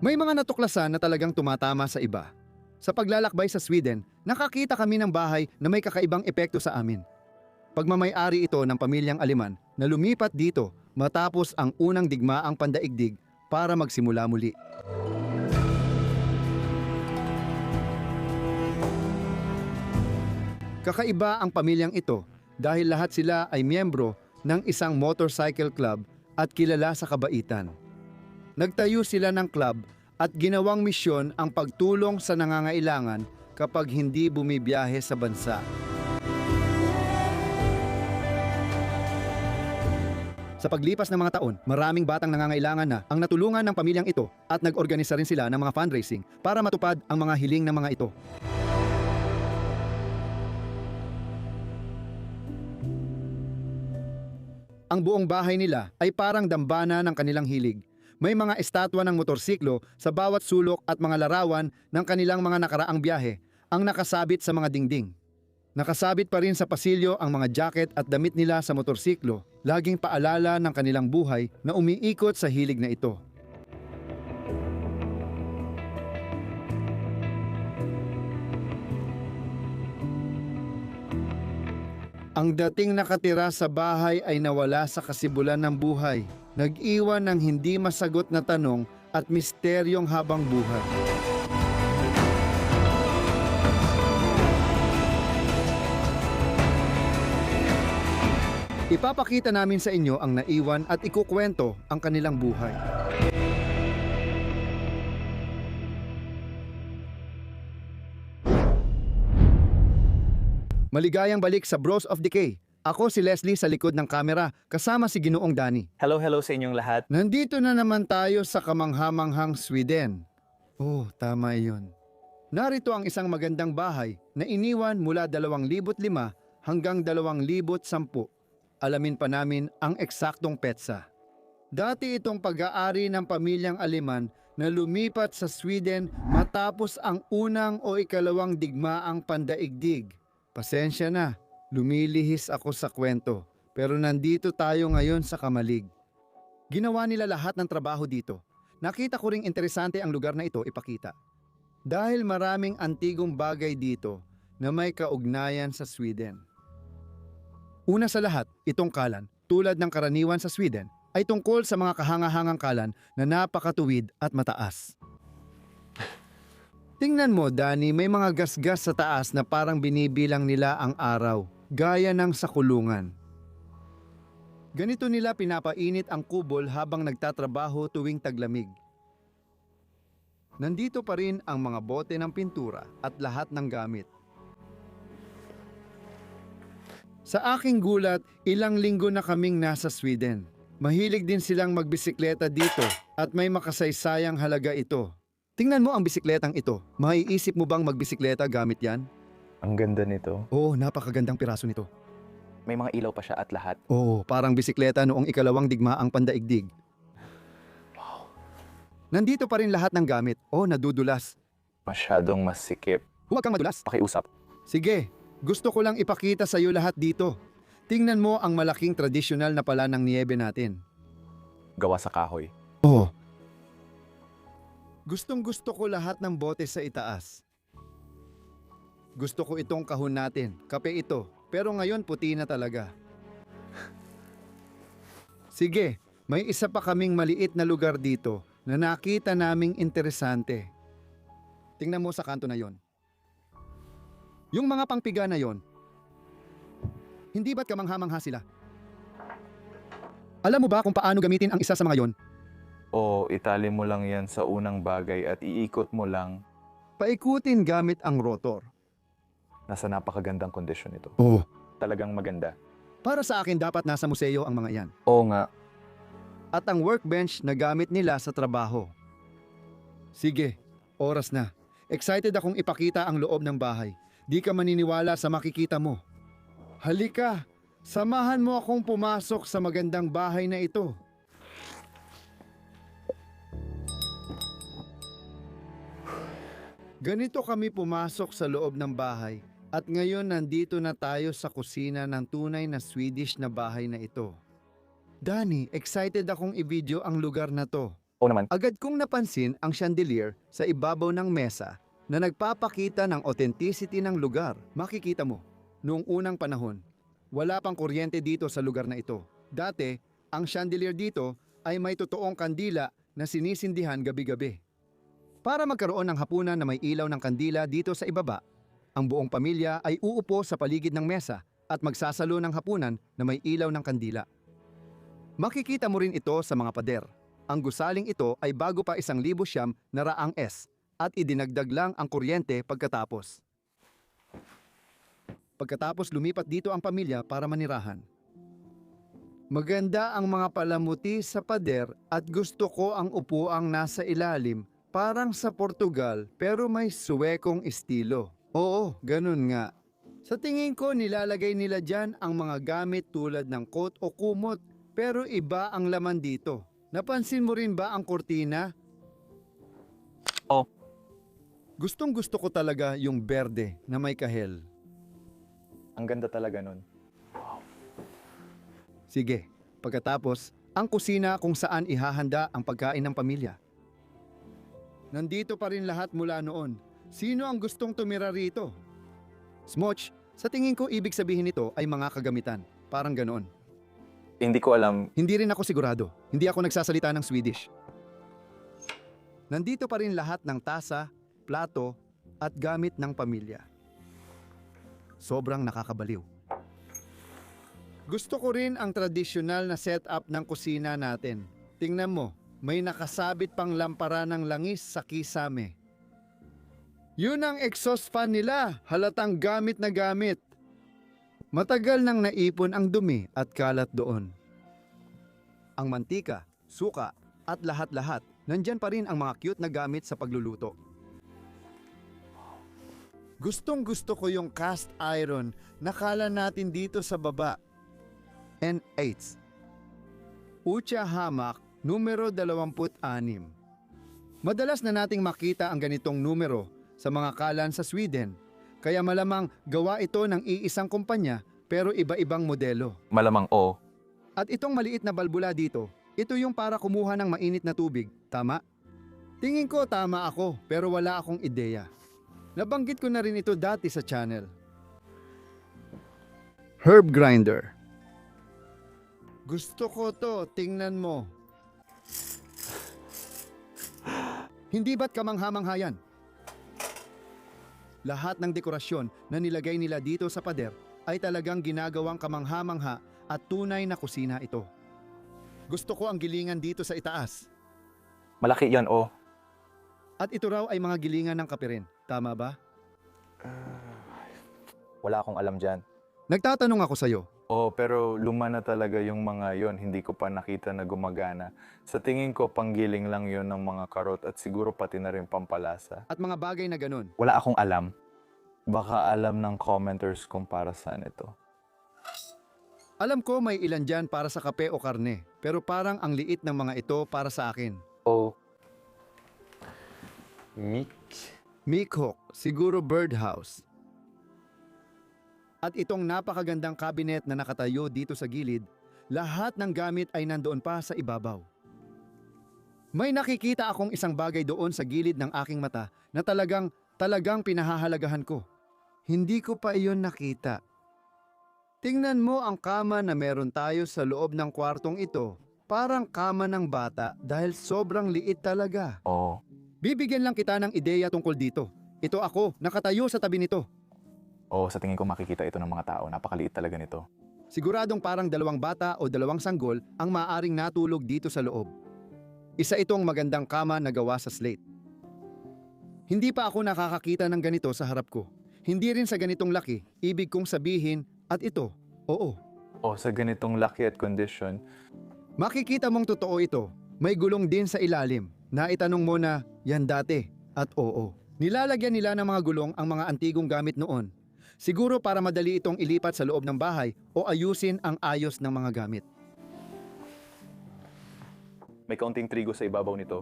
May mga natuklasan na talagang tumatama sa iba. Sa paglalakbay sa Sweden, nakakita kami ng bahay na may kakaibang epekto sa amin. Pagmamay-ari ito ng pamilyang Aleman na lumipat dito matapos ang unang digmaang pandaigdig para magsimula muli. Kakaiba ang pamilyang ito dahil lahat sila ay miyembro ng isang motorcycle club at kilala sa kabaitan. Nagtayo sila ng club at ginawang misyon ang pagtulong sa nangangailangan kapag hindi bumibiyahe sa bansa. Sa paglipas ng mga taon, maraming batang nangangailangan na ang natulungan ng pamilyang ito at nag-organisa rin sila ng mga fundraising para matupad ang mga hiling ng mga ito. Ang buong bahay nila ay parang dambana ng kanilang hilig. May mga estatwa ng motorsiklo sa bawat sulok at mga larawan ng kanilang mga nakaraang biyahe ang nakasabit sa mga dingding. Nakasabit pa rin sa pasilyo ang mga jacket at damit nila sa motorsiklo, laging paalala ng kanilang buhay na umiikot sa hilig na ito. Ang dating nakatira sa bahay ay nawala sa kasibulan ng buhay. Nag-iwan ng hindi masagot na tanong at misteryong habang buhay. Ipapakita namin sa inyo ang naiwan at ikukwento ang kanilang buhay. Maligayang balik sa Bros of Decay. Ako si Leslie sa likod ng kamera, kasama si Ginoong Danny. Hello sa inyong lahat. Nandito na naman tayo sa kamanghamanghang Sweden. Oh, tama iyon. Narito ang isang magandang bahay na iniwan mula 2005 hanggang 2010. Alamin pa namin ang eksaktong petsa. Dati itong pag-aari ng pamilyang Aleman na lumipat sa Sweden matapos ang unang o ikalawang digmaang pandaigdig. Pasensya na, lumilihis ako sa kwento, pero nandito tayo ngayon sa Kamalig. Ginawa nila lahat ng trabaho dito. Nakita ko ring interesante ang lugar na ito ipakita. Dahil maraming antigong bagay dito na may kaugnayan sa Sweden. Una sa lahat, itong kalan, tulad ng karaniwan sa Sweden, ay tungkol sa mga kahangahangang kalan na napakatuwid at mataas. Tingnan mo, Danny, may mga gasgas sa taas na parang binibilang nila ang araw, gaya ng sa kulungan. Ganito nila pinapainit ang kubol habang nagtatrabaho tuwing taglamig. Nandito pa rin ang mga bote ng pintura at lahat ng gamit. Sa aking gulat, ilang linggo na kaming nasa Sweden. Mahilig din silang magbisikleta dito at may makasaysayang halaga ito. Tingnan mo ang bisikletang ito. Maiisip mo bang magbisikleta gamit yan? Ang ganda nito. Oo, napakagandang piraso nito. May mga ilaw pa siya at lahat. Oo, parang bisikleta noong ikalawang digmaang pandaigdig. Wow. Nandito pa rin lahat ng gamit. Oh, nadudulas. Masyadong masikip. Huwag kang madulas. Pakiusap. Sige, gusto ko lang ipakita sa iyo lahat dito. Tingnan mo ang malaking tradisyonal na pala ng niyebe natin. Gawa sa kahoy. Oo. Gustong-gusto ko lahat ng bote sa itaas. Gusto ko itong kahon natin. Kape ito. Pero ngayon puti na talaga. Sige, may isa pa kaming maliit na lugar dito na nakita naming interesante. Tingnan mo sa kanto na yon. Yung mga pangpiga na yon, hindi ba't kamangha-mangha sila? Alam mo ba kung paano gamitin ang isa sa mga yon? O itali mo lang yan sa unang bagay at iikot mo lang. Paikutin gamit ang rotor. Nasa napakagandang kondisyon ito. Oo. Talagang maganda. Para sa akin dapat nasa museo ang mga yan. Oo nga. At ang workbench na gamit nila sa trabaho. Sige, oras na. Excited akong ipakita ang loob ng bahay. Di ka maniniwala sa makikita mo. Halika, samahan mo akong pumasok sa magandang bahay na ito. Ganito kami pumasok sa loob ng bahay at ngayon nandito na tayo sa kusina ng tunay na Swedish na bahay na ito. Danny, excited akong i-video ang lugar na to. Oo naman. Agad kong napansin ang chandelier sa ibabaw ng mesa na nagpapakita ng authenticity ng lugar. Makikita mo, noong unang panahon, wala pang kuryente dito sa lugar na ito. Dati, ang chandelier dito ay may totoong kandila na sinisindihan gabi-gabi. Para magkaroon ng hapunan na may ilaw ng kandila dito sa ibaba, ang buong pamilya ay uupo sa paligid ng mesa at magsasalo ng hapunan na may ilaw ng kandila. Makikita mo rin ito sa mga pader. Ang gusaling ito ay bago pa 1,000 na raang S at idinagdag lang ang kuryente pagkatapos. Pagkatapos lumipat dito ang pamilya para manirahan. Maganda ang mga palamuti sa pader at gusto ko ang upuang nasa ilalim, parang sa Portugal pero may suwekong estilo. Oo, ganun nga. Sa tingin ko nilalagay nila dyan ang mga gamit tulad ng coat o kumot pero iba ang laman dito. Napansin mo rin ba ang kortina? Oo. Gustong gusto ko talaga yung berde na may kahel. Ang ganda talaga nun. Sige, pagkatapos, ang kusina kung saan ihahanda ang pagkain ng pamilya. Nandito pa rin lahat mula noon. Sino ang gustong tumira rito? Smoch, sa tingin ko ibig sabihin nito ay mga kagamitan. Parang ganoon. Hindi ko alam. Hindi rin ako sigurado. Hindi ako nagsasalita ng Swedish. Nandito pa rin lahat ng tasa, plato, at gamit ng pamilya. Sobrang nakakabaliw. Gusto ko rin ang tradisyonal na setup ng kusina natin. Tingnan mo, may nakasabit pang lampara ng langis sa kisame. Yun ang exhaust fan nila, halatang gamit na gamit. Matagal nang naipon ang dumi at kalat doon. Ang mantika, suka, at lahat-lahat, nandyan pa rin ang mga cute na gamit sa pagluluto. Gustong gusto ko yung cast iron na kala natin dito sa baba. N8. Ucha hamak, numero 26. Madalas na nating makita ang ganitong numero sa mga kalan sa Sweden, kaya malamang gawa ito ng iisang kumpanya pero iba-ibang modelo. Malamang oo. At itong maliit na balbula dito, ito yung para kumuha ng mainit na tubig, tama? Tingin ko tama ako pero wala akong ideya. Nabanggit ko na rin ito dati sa channel. Herb grinder. Gusto ko to, tingnan mo. Hindi ba't kamangha-mangha yan? Lahat ng dekorasyon na nilagay nila dito sa pader ay talagang ginagawang kamangha-mangha at tunay na kusina ito. Gusto ko ang gilingan dito sa itaas. Malaki yan, oh. At ito raw ay mga gilingan ng kape rin. Tama ba? Wala akong alam dyan. Nagtatanong ako sa'yo. Oh, pero luma na talaga yung mga yon. Hindi ko pa nakita na gumagana. Sa tingin ko, panggiling lang yon ng mga karot at siguro pati na rin pampalasa. At mga bagay na ganun. Wala akong alam. Baka alam ng commenters kung para saan ito. Alam ko may ilan dyan para sa kape o karne, pero parang ang liit ng mga ito para sa akin. Oh. Meek. Meekhok, siguro birdhouse. At itong napakagandang cabinet na nakatayo dito sa gilid, lahat ng gamit ay nandoon pa sa ibabaw. May nakikita akong isang bagay doon sa gilid ng aking mata na talagang pinahahalagahan ko. Hindi ko pa iyon nakita. Tingnan mo ang kama na meron tayo sa loob ng kwartong ito. Parang kama ng bata dahil sobrang liit talaga. Oh. Bibigyan lang kita ng ideya tungkol dito. Ito ako, nakatayo sa tabi nito. Oh, sa tingin ko makikita ito ng mga tao. Napakaliit talaga nito. Siguradong parang 2 bata o 2 sanggol ang maaring natulog dito sa loob. Isa itong magandang kama na gawa sa slate. Hindi pa ako nakakakita ng ganito sa harap ko. Hindi rin sa ganitong laki, ibig kong sabihin, at ito, oo. Oh, sa ganitong laki at condition, Makikita mong totoo ito. May gulong din sa ilalim. Naitanong mo na, yan dati, at oo. Nilalagyan nila ng mga gulong ang mga antigong gamit noon. Siguro para madali itong ilipat sa loob ng bahay o ayusin ang ayos ng mga gamit. may kaunting trigo sa ibabaw nito.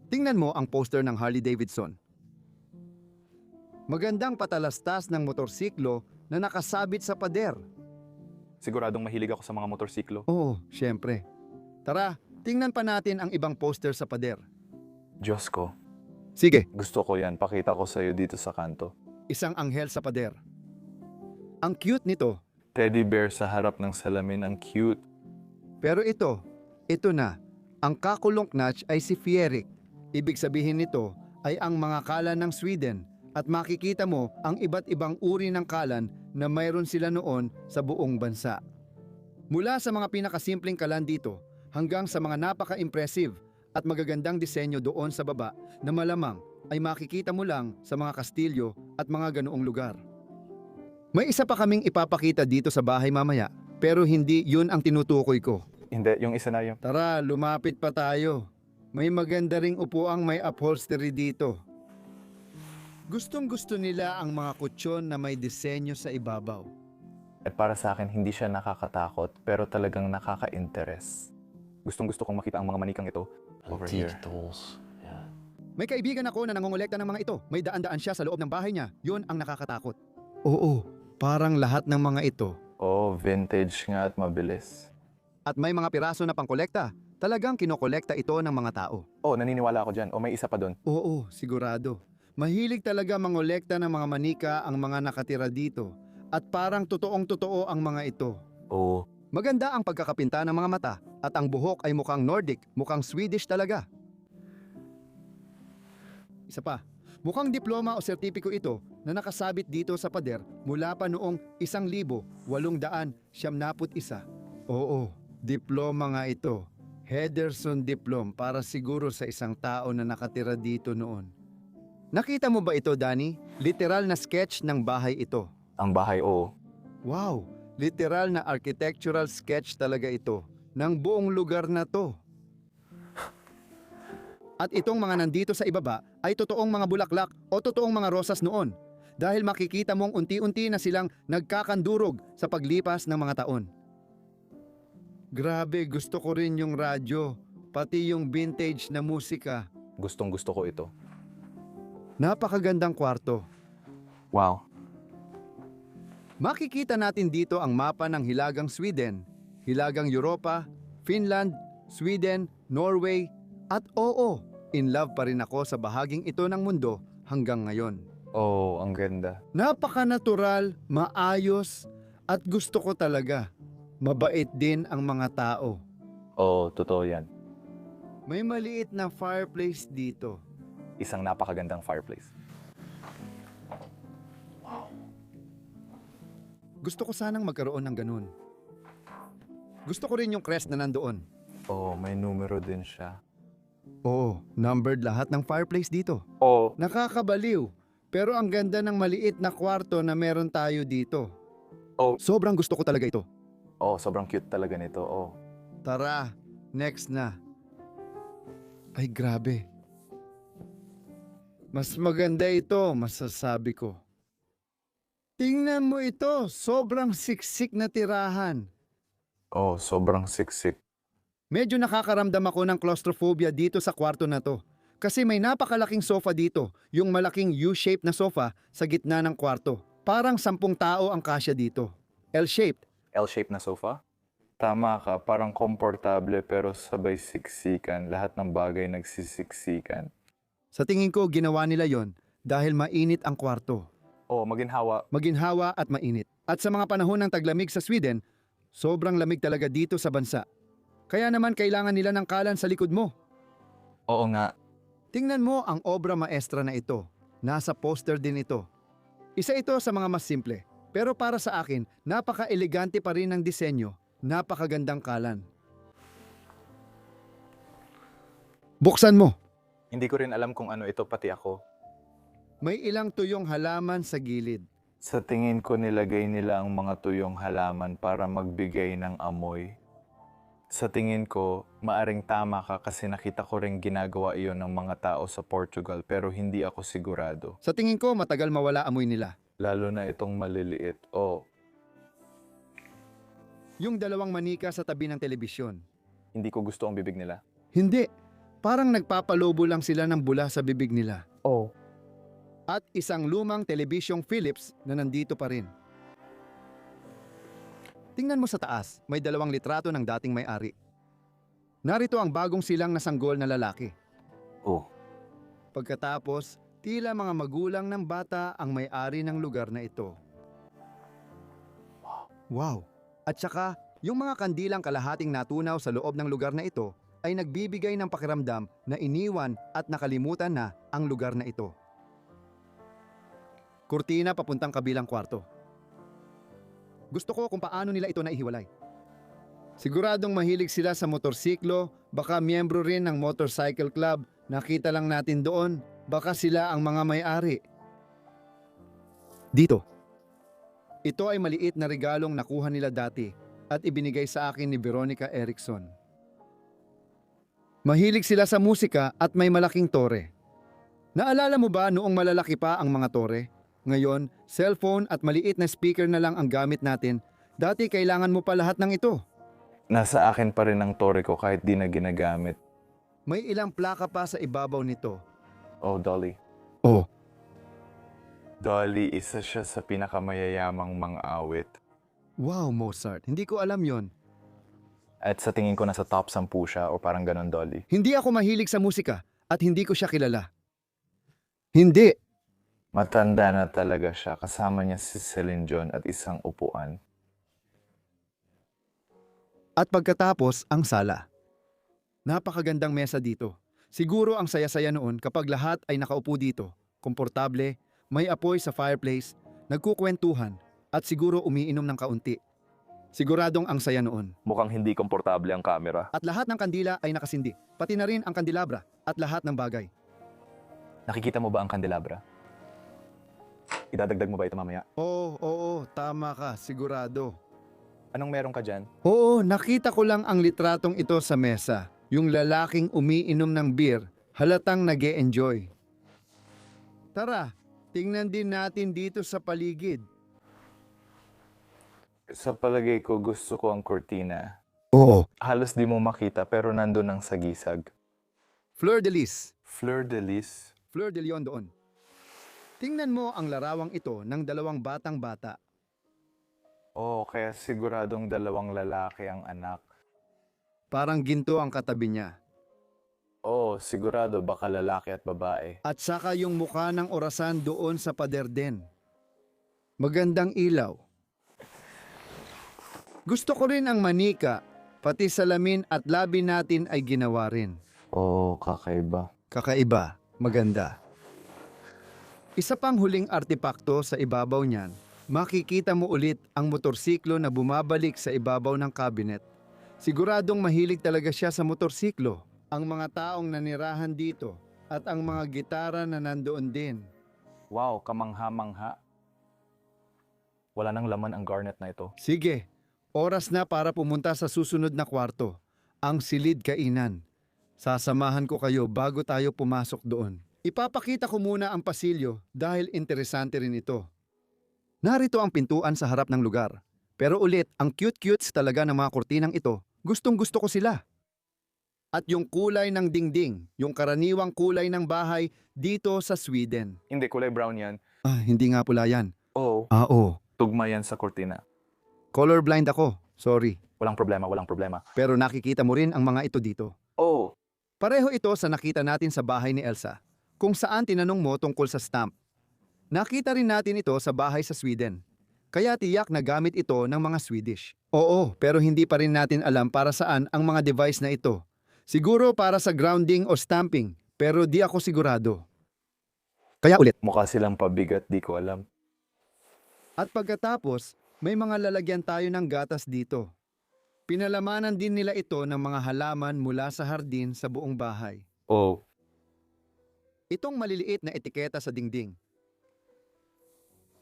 Tingnan mo ang poster ng Harley Davidson. Magandang patalastas ng motorsiklo na nakasabit sa pader. Siguradong mahilig ako sa mga motorsiklo. Oo, syempre. Tara, tingnan pa natin ang ibang poster sa pader. Diyos ko, Sige, gusto ko yan. Pakita ko sa'yo dito sa kanto. isang anghel sa pader. Ang cute nito, Teddy bear sa harap ng salamin, ang cute. pero ito na. Ang kakulongknatch ay si Fierik. Ibig sabihin nito ay ang mga kalan ng Sweden at makikita mo ang iba't ibang uri ng kalan na mayroon sila noon sa buong bansa. Mula sa mga pinakasimpleng kalan dito hanggang sa mga napaka-impressive at magagandang disenyo doon sa baba na malamang ay makikita mo lang sa mga kastilyo at mga ganoong lugar. May isa pa kaming ipapakita dito sa bahay mamaya, pero hindi yun ang tinutukoy ko. Hindi, yung isa na yung... Tara, lumapit pa tayo. May maganda ring upuang may upholstery dito. Gustong-gusto nila ang mga kutsyon na may disenyo sa ibabaw. At para sa akin, hindi siya nakakatakot, pero talagang nakaka-interest. Gustong-gusto kong makita ang mga manikang ito. Over here. Antique dolls. Yeah. May kaibigan ako na nangongolekta ng mga ito. May daan-daan siya sa loob ng bahay niya. Yun ang nakakatakot. Oo, parang lahat ng mga ito. Oh, vintage nga at mabilis. At may mga piraso na pangkolekta. Talagang kinokolekta ito ng mga tao. Oh, naniniwala ako dyan. Oh, may isa pa doon. Oo, sigurado. Mahilig talaga mangolekta ng mga manika ang mga nakatira dito. At parang totoong-totoo ang mga ito. Oh, Maganda ang pagkakapinta ng mga mata at ang buhok ay mukhang Nordic, mukhang Swedish talaga. Isa pa, mukhang diploma o sertipiko ito na nakasabit dito sa pader mula pa noong 1871. Oo, diploma nga ito. Henderson Diplom para siguro sa isang tao na nakatira dito noon. Nakita mo ba ito, Danny? Literal na sketch ng bahay ito. ang bahay, oh. Wow, literal na architectural sketch talaga ito ng buong lugar na to. At itong mga nandito sa ibaba ay totoong mga bulaklak o totoong mga rosas noon dahil makikita mong unti-unti na silang nagkakandurog sa paglipas ng mga taon. Grabe, gusto ko rin yung radyo, pati yung vintage na musika. Gustong-gusto ko ito. Napakagandang kwarto. Wow. Makikita natin dito ang mapa ng Hilagang Sweden, Hilagang Europa, Finland, Sweden, Norway, at oo, in love pa rin ako sa bahaging ito ng mundo hanggang ngayon. Oh, ang ganda. Napaka-natural, maayos, at gusto ko talaga. Mabait din ang mga tao. Oh, totoo yan. May maliit na fireplace dito. Isang napakagandang fireplace. Gusto ko sanang magkaroon ng ganun. Gusto ko rin yung crest na nandoon. Oh, may numero din siya. Oo, numbered lahat ng fireplace dito. Oh, Nakakabaliw, pero ang ganda ng maliit na kwarto na meron tayo dito. Oh. Sobrang gusto ko talaga ito. oh, sobrang cute talaga nito. Oh. Tara, next na. Ay grabe. Mas maganda ito, masasabi ko. Tingnan mo ito, sobrang siksik na tirahan. Oh, sobrang siksik. Medyo nakakaramdam ako ng claustrophobia dito sa kwarto na to. Kasi may napakalaking sofa dito, yung malaking U-shaped na sofa sa gitna ng kwarto. Parang 10 tao ang kasya dito. L-shaped. L-shape na sofa? Tama ka, parang komportable pero sabay siksikan. Lahat ng bagay nagsisiksikan. Sa tingin ko, ginawa nila yon dahil mainit ang kwarto. Oh, maginhawa. Maginhawa at mainit. At sa mga panahon ng taglamig sa Sweden, sobrang lamig talaga dito sa bansa. Kaya naman kailangan nila ng kalan sa likod mo. Oo nga. Tingnan mo ang obra maestra na ito. Nasa poster din ito. Isa ito sa mga mas simple. Pero para sa akin, napaka-elegante pa rin ng disenyo. Napakagandang kalan. Buksan mo. Hindi ko rin alam kung ano ito, pati ako. May ilang tuyong halaman sa gilid. Sa tingin ko nilagay nila ang mga tuyong halaman para magbigay ng amoy. Sa tingin ko, maaring tama ka kasi nakita ko rin ginagawa iyon ng mga tao sa Portugal pero hindi ako sigurado. Sa tingin ko, matagal mawala amoy nila. Lalo na itong maliliit. Oh, Yung dalawang manika sa tabi ng telebisyon. hindi ko gusto ang bibig nila. Hindi. Parang nagpapalobo lang sila ng bula sa bibig nila. Oh. At isang lumang telebisyong Philips na nandito pa rin. Tingnan mo sa taas, may 2 litrato ng dating may-ari. Narito ang bagong silang na sanggol na lalaki. Oh, Pagkatapos, tila mga magulang ng bata ang may-ari ng lugar na ito. Wow! At saka, yung mga kandilang kalahating natunaw sa loob ng lugar na ito ay nagbibigay ng pakiramdam na iniwan at nakalimutan na ang lugar na ito. Kurtina papuntang kabilang kwarto. Gusto ko kung paano nila ito naihiwalay. Siguradong mahilig sila sa motorsiklo, baka miyembro rin ng motorcycle club, nakita lang natin doon, baka sila ang mga may-ari. Dito. Ito ay maliit na regalong nakuha nila dati at ibinigay sa akin ni Veronica Erickson. Mahilig sila sa musika at may malaking tore. Naalala mo ba noong malalaki pa ang mga tore? Ngayon, cellphone at maliit na speaker na lang ang gamit natin. Dati kailangan mo pa lahat ng ito. nasa akin pa rin ang tore ko kahit di na ginagamit. May ilang plaka pa sa ibabaw nito. Oh, Dolly. Oh, Dolly, isa siya sa pinakamayayamang mga awit. wow Mozart, hindi ko alam yon. At sa tingin ko nasa top 10 siya o parang ganon, Dolly. Hindi ako mahilig sa musika at hindi ko siya kilala. Hindi. Matanda na talaga siya. Kasama niya si Celine Dion at isang upuan. At pagkatapos, ang sala. Napakagandang mesa dito. Siguro ang saya-saya noon kapag lahat ay nakaupo dito. Komportable, may apoy sa fireplace, nagkukwentuhan, at siguro umiinom ng kaunti. Siguradong ang saya noon. Mukhang hindi komportable ang camera. At lahat ng kandila ay nakasindi, pati na rin ang kandelabra at lahat ng bagay. Nakikita mo ba ang kandelabra? Idadagdag mo ba ito mamaya? Oo, tama ka, sigurado. Anong meron ka dyan? Oo, nakita ko lang ang litratong ito sa mesa. Yung lalaking umiinom ng beer, halatang nag-e-enjoy. Tara, tingnan din natin dito sa paligid. Sa palagay ko, gusto ko ang cortina. Oo. Halos di mo makita pero nandun ang sagisag. Fleur de lis. Fleur de lis. Fleur de Leon doon. Tingnan mo ang larawang ito ng dalawang batang bata. Oo, kaya siguradong dalawang lalaki ang anak. Parang ginto ang katabi niya. Oo, sigurado baka lalaki at babae. At saka yung mukha ng orasan doon sa pader din. Magandang ilaw. Gusto ko rin ang manika, pati salamin at labi natin ay ginawa rin. Oo, kakaiba. Kakaiba, maganda. Isa pang huling artepakto sa ibabaw niyan, makikita mo ulit ang motorsiklo na bumabalik sa ibabaw ng cabinet. Siguradong mahilig talaga siya sa motorsiklo, ang mga taong nanirahan dito at ang mga gitara na nandoon din. Wow, kamangha-mangha. Wala nang laman ang garnet na ito. Sige, oras na para pumunta sa susunod na kwarto, ang silid kainan. Sasamahan ko kayo bago tayo pumasok doon. Ipapakita ko muna ang pasilyo dahil interesante rin ito. Narito ang pintuan sa harap ng lugar. Pero ulit, ang cute-cutes talaga ng mga kurtinang ito. Gustong-gusto ko sila. At yung kulay ng dingding, yung karaniwang kulay ng bahay dito sa Sweden. Hindi, kulay brown yan. Hindi nga pula yan. Oo, Oo. tugma yan sa cortina. Colorblind ako. Sorry. Walang problema, walang problema. Pero nakikita mo rin ang mga ito dito. Oo, Pareho ito sa nakita natin sa bahay ni Elsa, kung saan tinanong mo tungkol sa stamp. Nakita rin natin ito sa bahay sa Sweden. Kaya tiyak na gamit ito ng mga Swedish. Oo, pero hindi pa rin natin alam para saan ang mga device na ito. Siguro para sa grounding o stamping, pero di ako sigurado. Kaya ulit. mukha silang pabigat, di ko alam. At pagkatapos, may mga lalagyan tayo ng gatas dito. Pinalamanan din nila ito ng mga halaman mula sa hardin sa buong bahay. Oo, Itong maliliit na etiketa sa dingding.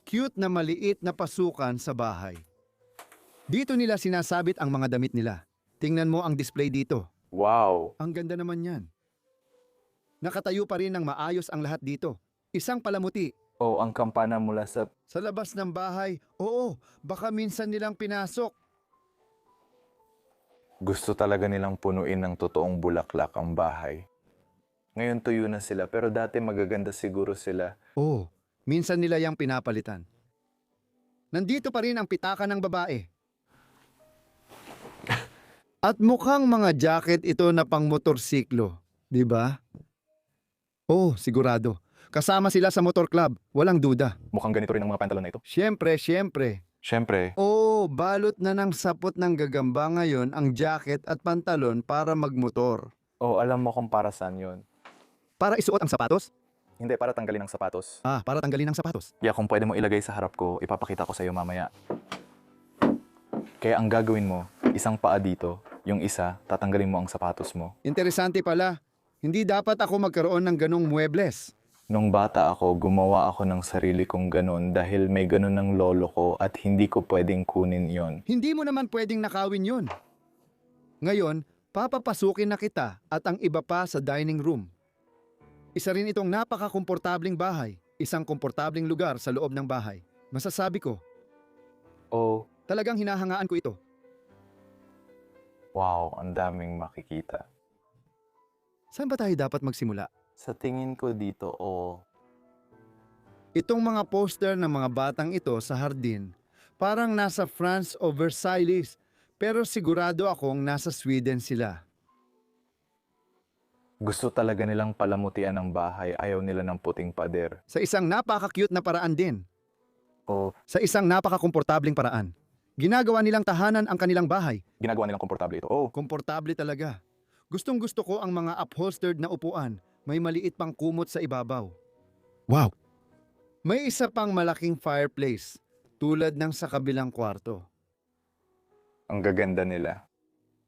Cute na maliit na pasukan sa bahay. Dito nila sinasabit ang mga damit nila. Tingnan mo ang display dito. wow. Ang ganda naman yan. Nakatayo pa rin ng maayos ang lahat dito. Isang palamuti. Oo, ang kampana mula sa... Sa labas ng bahay, oo, baka minsan nilang pinasok. Gusto talaga nilang punuin ng totoong bulaklak ang bahay. Ngayon tuyo na sila, pero dati magaganda siguro sila. Oo, minsan nila yang pinapalitan. Nandito pa rin ang pitaka ng babae. At mukhang mga jacket ito na pang motorsiklo, di ba? Oh, sigurado. Kasama sila sa motor club, walang duda. Mukhang ganito rin ang mga pantalon na ito. Siyempre. Siyempre, Oh, balot na ng sapot ng gagamba ngayon ang jacket at pantalon para magmotor. alam mo kung para saan yun. Para isuot ang sapatos? Hindi, para tanggalin ang sapatos. Para tanggalin ang sapatos. Kaya kung pwede mo ilagay sa harap ko, ipapakita ko sa iyo mamaya. Kaya ang gagawin mo, isang paa dito, yung isa, tatanggalin mo ang sapatos mo. Interesante pala. Hindi dapat ako magkaroon ng ganong muebles. Nung bata ako, gumawa ako ng sarili kong ganun dahil may ganun ng lolo ko at hindi ko pwedeng kunin yon. Hindi mo naman pwedeng nakawin yun. Ngayon, papapasukin na kita at ang iba pa sa dining room. Isa rin itong napaka-komportabling bahay. Isang komportabling lugar sa loob ng bahay. Masasabi ko, Oh, talagang hinahangaan ko ito. wow, ang daming makikita. Saan ba tayo dapat magsimula? Sa tingin ko dito, Itong mga poster ng mga batang ito sa hardin, parang nasa France o Versailles, pero sigurado akong nasa Sweden sila. gusto talaga nilang palamutian ng bahay, ayaw nila ng puting pader. Sa isang napaka-cute na paraan din. O, Sa isang napaka-komportabling paraan. Ginagawa nilang tahanan ang kanilang bahay. ginagawa nilang komportable ito. Komportable talaga. Gustong gusto ko ang mga upholstered na upuan. May maliit pang kumot sa ibabaw. Wow! May isa pang malaking fireplace, tulad ng sa kabilang kwarto. Ang gaganda nila.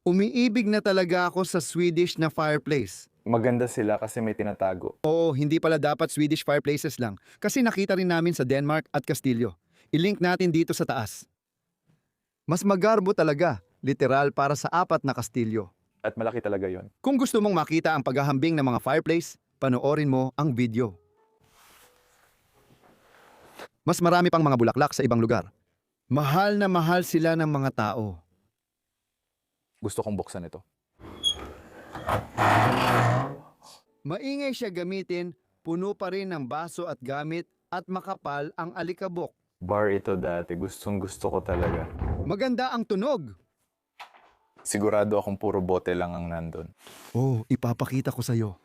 Umiibig na talaga ako sa Swedish na fireplace. Maganda sila kasi may tinatago. Oo, hindi pala dapat Swedish fireplaces lang. Kasi nakita rin namin sa Denmark at Castillo. I-link natin dito sa taas. Mas magarbo talaga, literal para sa 4 na kastilyo. At malaki talaga yon. Kung gusto mong makita ang paghahambing ng mga fireplace, panoorin mo ang video. Mas marami pang mga bulaklak sa ibang lugar. Mahal na mahal sila ng mga tao. Gusto kong buksan ito. Maingay siya gamitin, puno pa rin ng baso at gamit at makapal ang alikabok. Bar ito dati. Gustong gusto ko talaga. Maganda ang tunog. Sigurado akong puro bote lang ang nandun. Oh, ipapakita ko sa'yo.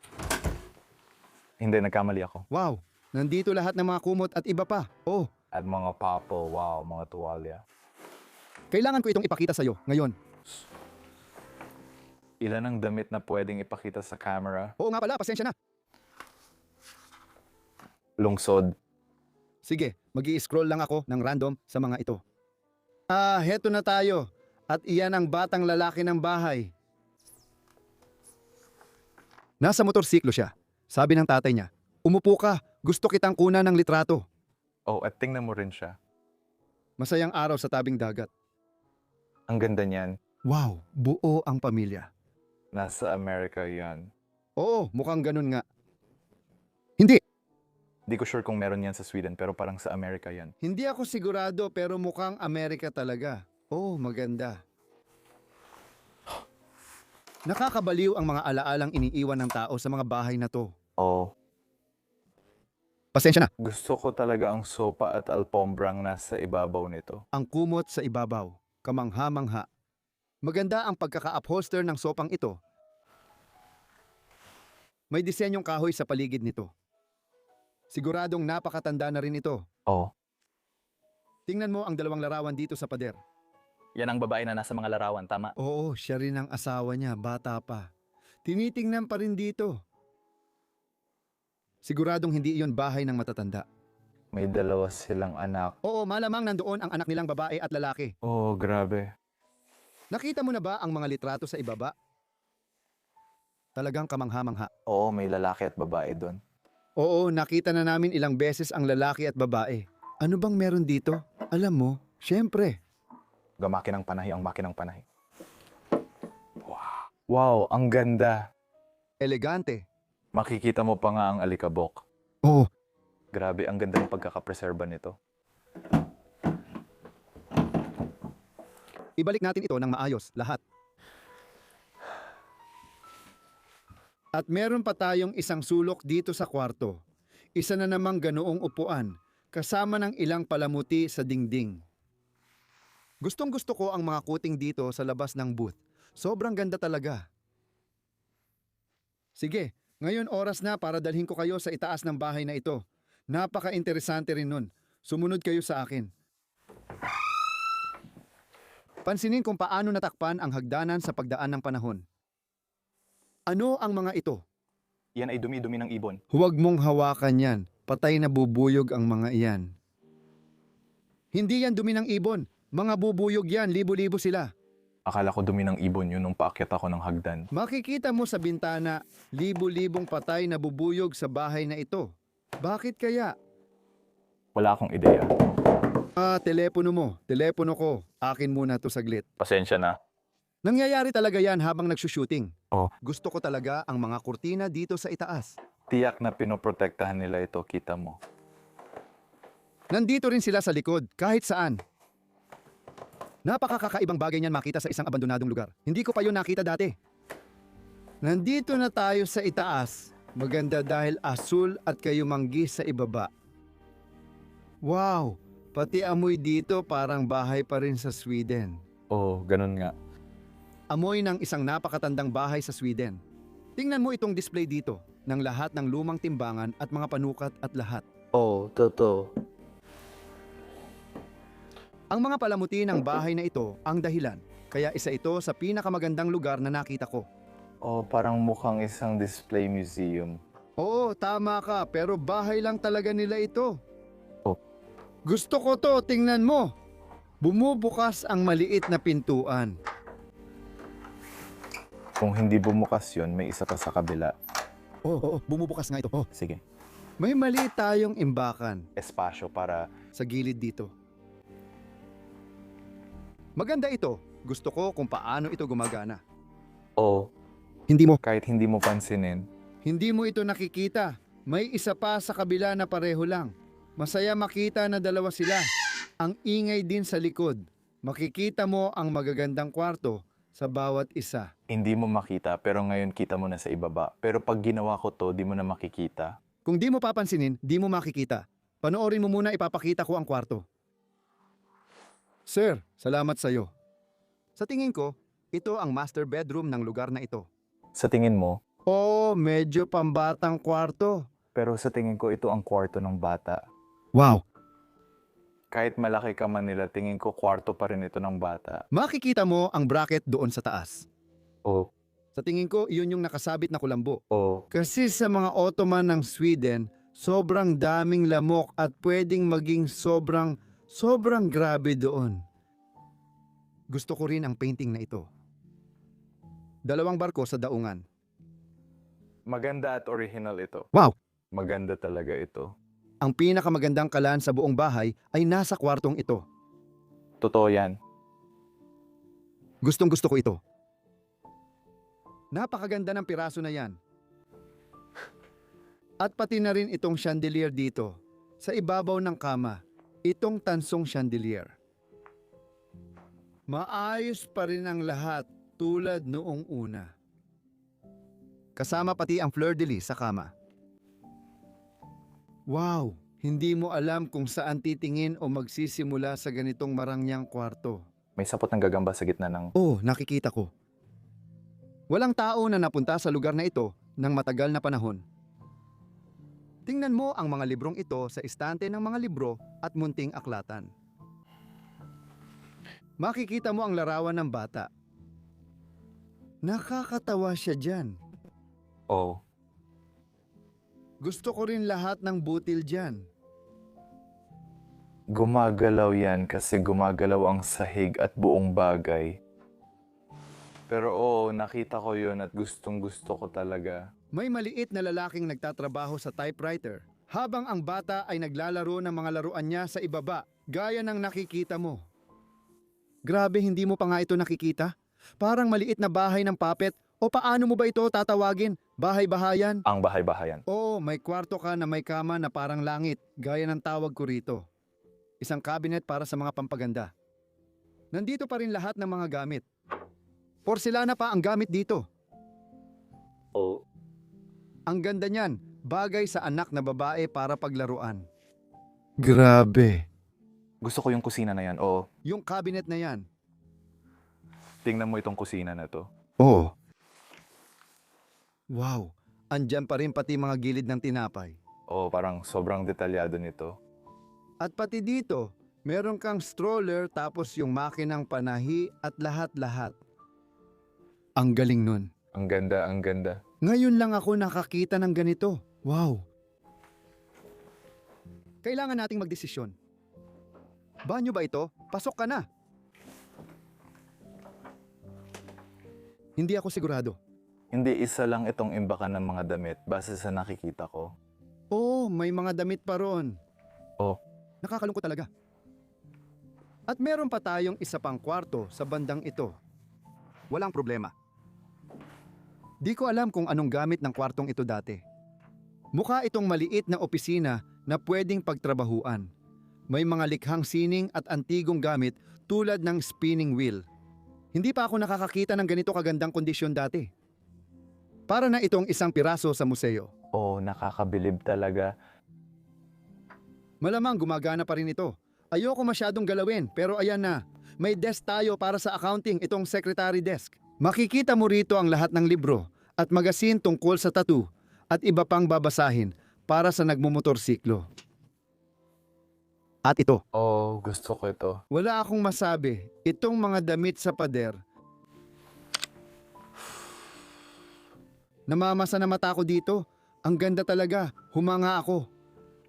Hindi, nagkamali ako. Wow, nandito lahat ng mga kumot at iba pa. Oh, At mga papo, wow, mga tuwalya. kailangan ko itong ipakita sa'yo ngayon. Ilan ang damit na pwedeng ipakita sa camera? Oo nga pala, pasensya na. Lungsod. Sige, mag-i-scroll lang ako ng random sa mga ito. Heto na tayo. At iyan ang batang lalaki ng bahay. Nasa motorsiklo siya. Sabi ng tatay niya, umupo ka, gusto kitang kunan ng litrato. Oh, at tingnan mo rin siya. Masayang araw sa tabing dagat. Ang ganda niyan. Wow, buo ang pamilya. Nasa Amerika yan. Oo, mukhang ganun nga. Hindi, Di ko sure kung meron yan sa Sweden, pero parang sa Amerika yan. hindi ako sigurado pero mukhang Amerika talaga. Oh, maganda. Nakakabaliw ang mga alaalang iniiwan ng tao sa mga bahay na to. Oh, Pasensya na. gusto ko talaga ang sopa at alpombrang nasa ibabaw nito. Ang kumot sa ibabaw, kamangha-mangha. Maganda ang pagkaka-upholster ng sopang ito. May disenyong kahoy sa paligid nito. Siguradong napakatanda na rin ito. Oh, Tingnan mo ang dalawang larawan dito sa pader. yan ang babae na nasa mga larawan, tama? Oo, siya rin ang asawa niya, bata pa. Tinitingnan pa rin dito. Siguradong hindi iyon bahay ng matatanda. May dalawa silang anak. Oo, malamang nandoon ang anak nilang babae at lalaki. Oh, grabe. Nakita mo na ba ang mga litrato sa ibaba? Talagang kamangha-mangha. Oo, may lalaki at babae doon. Oo, nakita na namin ilang beses ang lalaki at babae. Ano bang meron dito? Alam mo, syempre. Gamakin ng panahi ang makinang panahi. Wow, ang ganda. Elegante. Makikita mo pa nga ang alikabok. Oo, Grabe, ang ganda ng pagkakapreserba nito. ibalik natin ito ng maayos, lahat. At meron pa tayong isang sulok dito sa kwarto. Isa na namang ganoong upuan, kasama ng ilang palamuti sa dingding. Gustong gusto ko ang mga kuting dito sa labas ng booth. Sobrang ganda talaga. Sige, ngayon oras na para dalhin ko kayo sa itaas ng bahay na ito. Napaka-interesante rin nun. Sumunod kayo sa akin. Pansinin kung paano natakpan ang hagdanan sa pagdaan ng panahon. Ano ang mga ito? Yan ay dumi-dumi ng ibon. Huwag mong hawakan yan. Patay na bubuyog ang mga iyan. Hindi yan dumi ng ibon. Mga bubuyog yan, libo-libo sila. Akala ko dumi ng ibon yun nung paakyat ako ng hagdan. Makikita mo sa bintana, libo-libong patay na bubuyog sa bahay na ito. Bakit kaya? Wala akong ideya. Telepono mo. Telepono ko. Akin muna to saglit. Pasensya na. Nangyayari talaga yan habang nagsushooting. Oh. Gusto ko talaga ang mga kurtina dito sa itaas. Tiyak na pinoprotektahan nila ito, kita mo. Nandito rin sila sa likod, kahit saan. Napakakakaibang bagay niyan makita sa isang abandonadong lugar. Hindi ko pa yun nakita dati. Nandito na tayo sa itaas. Maganda dahil asul at kayumanggi sa ibaba. Wow! Pati amoy dito parang bahay pa rin sa Sweden. Oh, ganun nga. Amoy ng isang napakatandang bahay sa Sweden. Tingnan mo itong display dito ng lahat ng lumang timbangan at mga panukat at lahat. Oh, totoo. Ang mga palamuti ng bahay na ito ang dahilan. Kaya isa ito sa pinakamagandang lugar na nakita ko. Oh, parang mukhang isang display museum. Oo, tama ka, pero bahay lang talaga nila ito. Oh. Gusto ko to, tingnan mo. Bumubukas ang maliit na pintuan. Kung hindi bumukas yun, may isa pa sa kabila. Oo, bumubukas nga ito. Oh, Sige. may maliit tayong imbakan Espasyo para... sa gilid dito. Maganda ito. Gusto ko kung paano ito gumagana. Oh, Hindi mo. kahit hindi mo pansinin. Hindi mo ito nakikita. May isa pa sa kabila na pareho lang. Masaya makita na dalawa sila. Ang ingay din sa likod. Makikita mo ang magagandang kwarto sa bawat isa. Hindi mo makita, pero ngayon kita mo na sa ibaba. Pero pag ginawa ko to, di mo na makikita. Kung di mo papansinin, di mo makikita. Panoorin mo muna, ipapakita ko ang kwarto. Sir, salamat sa iyo. Sa tingin ko, ito ang master bedroom ng lugar na ito. Sa tingin mo, Oh, medyo pambatang kwarto. pero sa tingin ko ito ang kwarto ng bata. Wow! Kahit malaki ka man nila, tingin ko kwarto pa rin ito ng bata. Makikita mo ang bracket doon sa taas. Oh, Sa tingin ko, iyon yung nakasabit na kulambo. oh. Kasi sa mga Ottoman ng Sweden, sobrang daming lamok at pwedeng maging sobrang grabe doon. Gusto ko rin ang painting na ito. 2 barko sa daungan. Maganda at original ito. Wow! Maganda talaga ito. Ang pinakamagandang kalan sa buong bahay ay nasa kwartong ito. Totoo yan. Gustong gusto ko ito. Napakaganda ng piraso na yan. At pati na rin itong chandelier dito. Sa ibabaw ng kama, itong tansong chandelier. Maayos pa rin ang lahat tulad noong una. Kasama pati ang fleur-de-lis sa kama. Wow! Hindi mo alam kung saan titingin o magsisimula sa ganitong marangyang kwarto. May sapot ng gagamba sa gitna ng... Oh, nakikita ko. Walang tao na napunta sa lugar na ito ng matagal na panahon. Tingnan mo ang mga librong ito sa istante ng mga libro at munting aklatan. Makikita mo ang larawan ng bata. Nakakatawa siya dyan. Oh, Gusto ko rin lahat ng butil dyan. gumagalaw yan kasi gumagalaw ang sahig at buong bagay. Pero oo, nakita ko yun at gustong gusto ko talaga. May maliit na lalaking nagtatrabaho sa typewriter habang ang bata ay naglalaro ng mga laruan niya sa ibaba, gaya ng nakikita mo. Grabe, hindi mo pa nga ito nakikita? Parang maliit na bahay ng puppet o paano mo ba ito tatawagin? Bahay-bahayan? Ang bahay-bahayan. Oo, may kwarto ka na may kama na parang langit, gaya ng tawag ko rito. Isang cabinet para sa mga pampaganda. Nandito pa rin lahat ng mga gamit. Porselana pa ang gamit dito. Oh, Ang ganda niyan, bagay sa anak na babae para paglaruan. Grabe. gusto ko yung kusina na yan. Oo, Yung cabinet na yan. Tingnan mo itong kusina na to. Oo. Wow, andyan pa rin pati mga gilid ng tinapay. Oo, parang sobrang detalyado nito. At pati dito, meron kang stroller tapos yung makinang panahi at lahat-lahat. Ang galing nun. Ang ganda, ang ganda. Ngayon lang ako nakakita ng ganito. Wow. Kailangan nating magdesisyon. Banyo ba ito? Pasok ka na. Hindi ako sigurado. Hindi isa lang itong imbakan ng mga damit base sa nakikita ko. Oo, may mga damit pa ron. Oh. Nakakalungkot talaga. At meron pa tayong isa pang kwarto sa bandang ito. Walang problema. Di ko alam kung anong gamit ng kwartong ito dati. Mukha itong maliit na opisina na pwedeng pagtrabahuan. May mga likhang sining at antigong gamit tulad ng spinning wheel. Hindi pa ako nakakakita ng ganito kagandang kondisyon dati. Para na itong isang piraso sa museo. Oh, nakakabilib talaga. Malamang gumagana pa rin ito. Ayoko masyadong galawin pero ayan na. May desk tayo para sa accounting, itong secretary desk. Makikita mo rito ang lahat ng libro at magasin tungkol sa tattoo at iba pang babasahin para sa nagmumotorsiklo. At ito, Oh, gusto ko ito. wala akong masabi. Itong mga damit sa pader. Namamasa na mata ko dito. Ang ganda talaga. Humanga ako.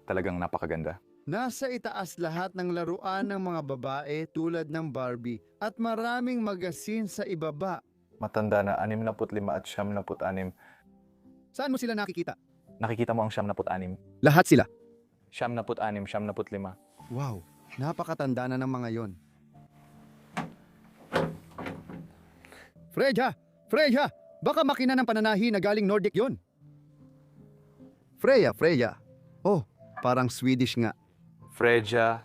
Talagang napakaganda. Nasa itaas lahat ng laruan ng mga babae tulad ng Barbie at maraming magasin sa ibaba. Matanda na 65 at 76. Saan mo sila nakikita? Nakikita mo ang 76. Lahat sila. 76, 75. Wow, napakatanda na ng mga yon. Freya! Freya! Baka makina ng pananahi na galing Nordic yon. Freya. Oh, parang Swedish nga. Freja.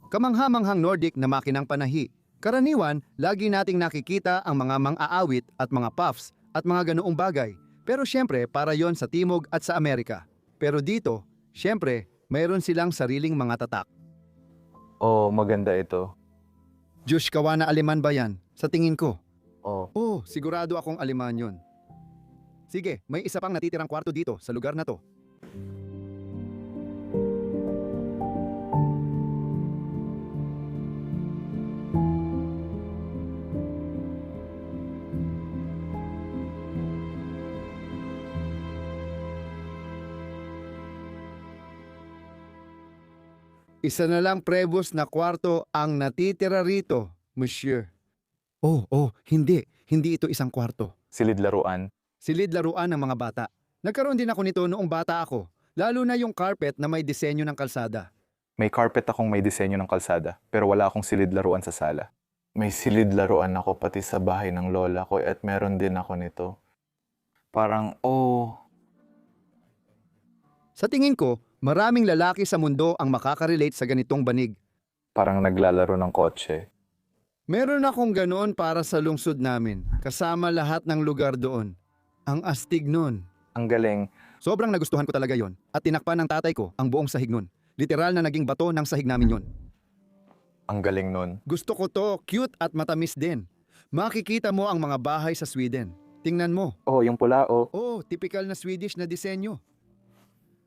Kamanghamanghang Nordic na makinang panahi. Karaniwan, lagi nating nakikita ang mga mang-aawit at mga puffs at mga ganoong bagay. Pero syempre, para yon sa Timog at sa Amerika. Pero dito, syempre, mayroon silang sariling mga tatak. Oh, maganda ito. Diyos kawa na Aleman ba yan? Sa tingin ko. Oh, Oh, sigurado akong Aleman yun. Sige, may isa pang natitirang kwarto dito sa lugar na to. Isa na lang prebos na kwarto ang natitira rito, monsieur. Oh, hindi. Hindi ito isang kwarto. silid laruan. Silid laruan ng mga bata. Nagkaroon din ako nito noong bata ako, lalo na yung carpet na may disenyo ng kalsada. May carpet akong may disenyo ng kalsada, pero wala akong silid laruan sa sala. May silid laruan ako pati sa bahay ng lola ko at meron din ako nito. Parang, oh, Sa tingin ko, maraming lalaki sa mundo ang makaka-relate sa ganitong banig. parang naglalaro ng kotse. Meron akong ganoon para sa lungsod namin, kasama lahat ng lugar doon. Ang astig nun. Ang galing. Sobrang nagustuhan ko talaga yon at tinakpan ng tatay ko ang buong sahig nun. Literal na naging bato ng sahig namin yon. Ang galing nun. Gusto ko to, cute at matamis din. Makikita mo ang mga bahay sa Sweden. Tingnan mo. Oh, yung pula, oh. Oh, typical na Swedish na disenyo.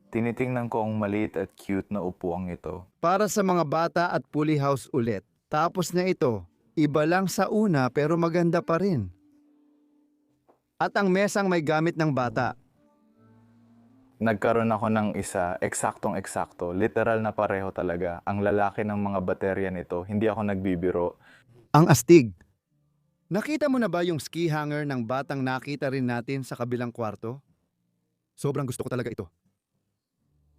Tinitingnan ko ang maliit at cute na upuang ito. Para sa mga bata at pulley house ulit. Tapos na ito, iba lang sa una pero maganda pa rin. At ang mesang may gamit ng bata. Nagkaroon ako ng isa, eksaktong-eksakto, literal na pareho talaga. Ang lalaki ng mga baterya nito, hindi ako nagbibiro. Ang astig. Nakita mo na ba yung ski hanger ng batang nakita rin natin sa kabilang kwarto? Sobrang gusto ko talaga ito.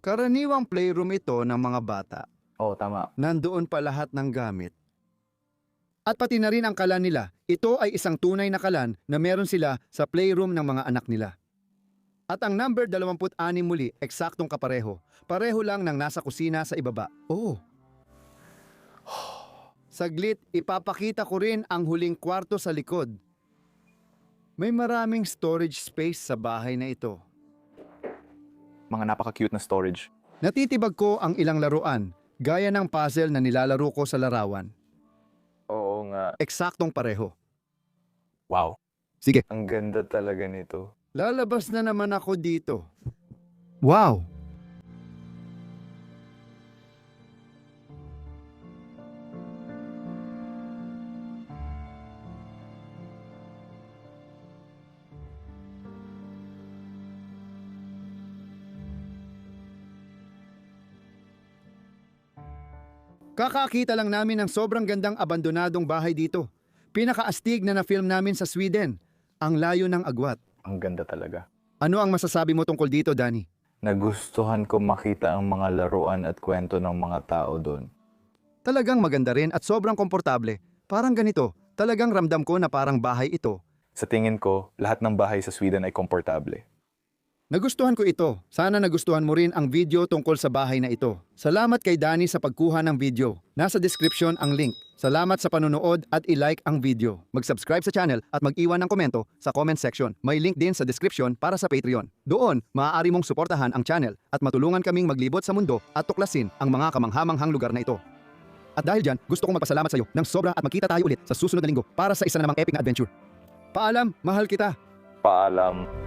Karaniwang playroom ito ng mga bata. Oh, tama. Nandoon pa lahat ng gamit. At pati na rin ang kalan nila. Ito ay isang tunay na kalan na meron sila sa playroom ng mga anak nila. At ang number 26 muli, eksaktong kapareho. Pareho lang ng nasa kusina sa ibaba. Oh. Saglit, ipapakita ko rin ang huling kwarto sa likod. May maraming storage space sa bahay na ito. Mga napaka-cute na storage. Natitibag ko ang ilang laruan, gaya ng puzzle na nilalaro ko sa larawan. Oo nga. Eksaktong pareho. Wow, Sige, ang ganda talaga nito. lalabas na naman ako dito. Wow! Kakakita lang namin ng sobrang gandang abandonadong bahay dito. Pinakaastig na na-film namin sa Sweden. Ang layo ng agwat. Ang ganda talaga. Ano ang masasabi mo tungkol dito, Danny? Nagustuhan ko makita ang mga laruan at kwento ng mga tao doon. Talagang maganda rin at sobrang komportable. Parang ganito, talagang ramdam ko na parang bahay ito. Sa tingin ko, lahat ng bahay sa Sweden ay komportable. Nagustuhan ko ito. Sana nagustuhan mo rin ang video tungkol sa bahay na ito. Salamat kay Danny sa pagkuha ng video. Nasa description ang link. Salamat sa panunood at i-like ang video. Mag-subscribe sa channel at mag-iwan ng komento sa comment section. May link din sa description para sa Patreon. Doon, maaari mong suportahan ang channel at matulungan kaming maglibot sa mundo at tuklasin ang mga kamanghamanghang lugar na ito. At dahil dyan, gusto kong magpasalamat sa iyo ng sobra at magkita tayo ulit sa susunod na linggo para sa isa na namang epic na adventure. Paalam, mahal kita! Paalam.